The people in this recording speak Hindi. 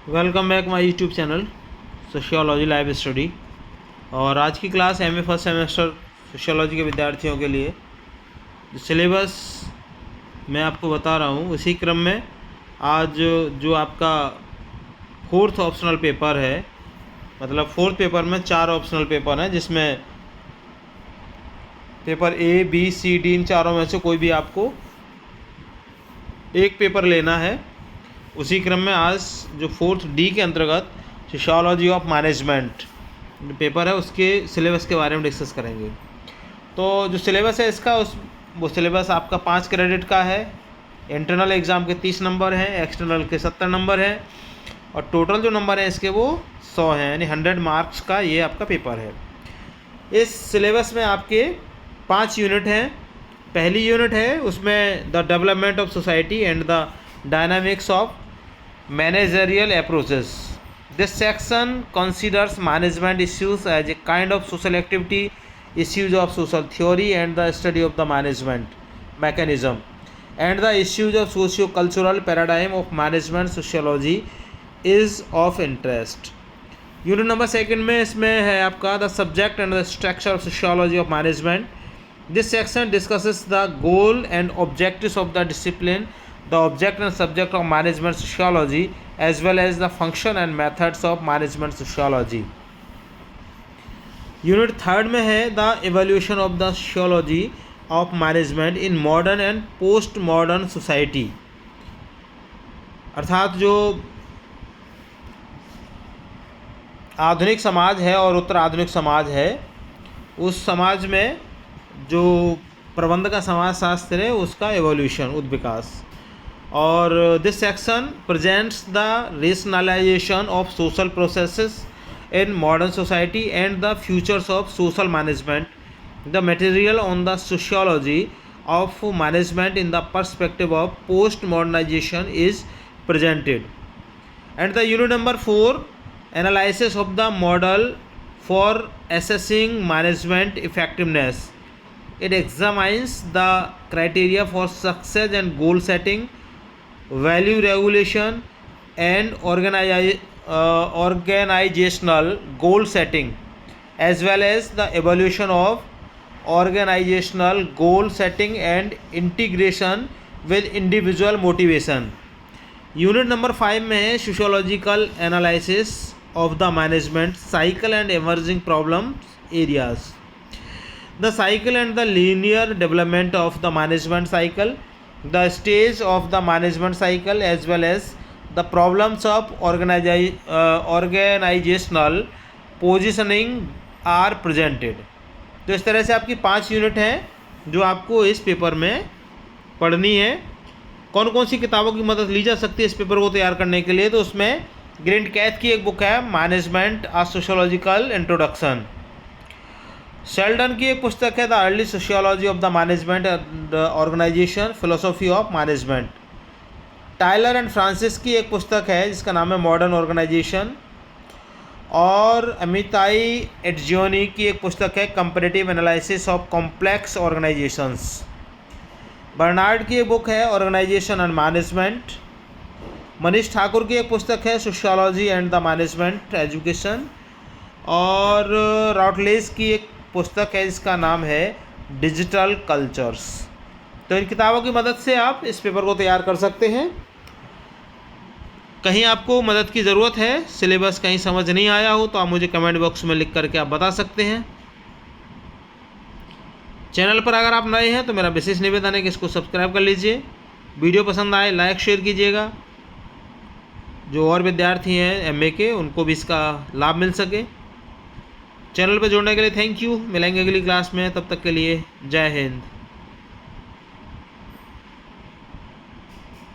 Welcome back my YouTube channel sociology live study. और आज की class MA first semester sociology के विद्यार्थियों के लिए जो सिलेबस मैं आपको बता रहा हूँ उसी क्रम में आज जो आपका फोर्थ ऑप्शनल पेपर है, मतलब फोर्थ पेपर में 4 ऑप्शनल पेपर हैं, जिसमें paper A B C D इन चारों में से कोई भी आपको एक पेपर लेना है। उसी क्रम में आज जो फोर्थ डी के अंतर्गत सोशियोलॉजी ऑफ मैनेजमेंट पेपर है उसके सिलेबस के बारे में डिस्कस करेंगे। तो जो सिलेबस है इसका वो सिलेबस आपका 5 क्रेडिट का है। इंटरनल एग्ज़ाम के 30 नंबर हैं, एक्सटर्नल के 70 नंबर हैं और टोटल जो नंबर हैं इसके वो 100 हैं, यानी 100 मार्क्स का ये आपका पेपर है। इस सिलेबस में आपके 5 यूनिट हैं। पहली यूनिट है उसमें the development of society and the dynamics of managerial approaches. This section considers management issues as a kind of social activity, issues of social theory and the study of the management mechanism, and the issues of socio-cultural paradigm of management sociology is of interest. Unit number second में इसमें है आपका the subject and the structure of sociology of management. This section discusses the goal and objectives of the discipline, the object and subject of management sociology as well as the function and methods of management sociology. Unit third में है the evaluation of the sociology of management in modern and post modern society. अर्थात जो आधुनिक समाज है और उत्तर आधुनिक समाज है, उस समाज में जो प्रबंध का समाजशास्त्र है उसका एवोल्यूशन उद्विकास. और this section presents the rationalization of social processes in modern society and the futures of social management. The material on the sociology of management in the perspective of post modernization is presented. And the unit number 4 analysis of the model for assessing management effectiveness. It examines the criteria for success and goal setting, value regulation and organizational goal setting, as well as the evaluation of organizational goal setting and integration with individual motivation. Unit number 5 में है sociological analysis of the management cycle and emerging problems areas. The cycle and the linear development of the management cycle, the stage of the management cycle as well as the problems of organizational positioning are presented. तो इस तरह से आपकी 5 यूनिट हैं जो आपको इस पेपर में पढ़नी है. कौन कौन सी किताबों की मदद ली जा सकती है इस पेपर को तैयार करने के लिए? तो उसमें ग्रेंट कैथ की एक बुक है management a sociological introduction. Sheldon की एक पुस्तक है the early sociology of the management and organization philosophy of management. Taylor and Francis की एक पुस्तक है जिसका नाम है मॉडर्न ऑर्गेनाइजेशन. और अमिताई एडजियोनी की एक पुस्तक है comparative analysis of complex organizations. Barnard की एक बुक है organization and management. Manish Thakur की एक पुस्तक है sociology and the management education. और रॉटलेस की एक पुस्तक है जिसका नाम है डिजिटल कल्चर्स. तो इन किताबों की मदद से आप इस पेपर को तैयार कर सकते हैं. कहीं आपको मदद की ज़रूरत है, सिलेबस कहीं समझ नहीं आया हो तो आप मुझे कमेंट बॉक्स में लिख करके आप बता सकते हैं. चैनल पर अगर आप नए हैं तो मेरा विशेष निवेदन है कि इसको सब्सक्राइब कर लीजिए. वीडियो पसंद आए लाइक शेयर कीजिएगा. जो और विद्यार्थी हैं एमए के उनको भी इसका लाभ मिल सके. चैनल पर जुड़ने के लिए थैंक यू. मिलेंगे अगली क्लास में, तब तक के लिए जय हिंद.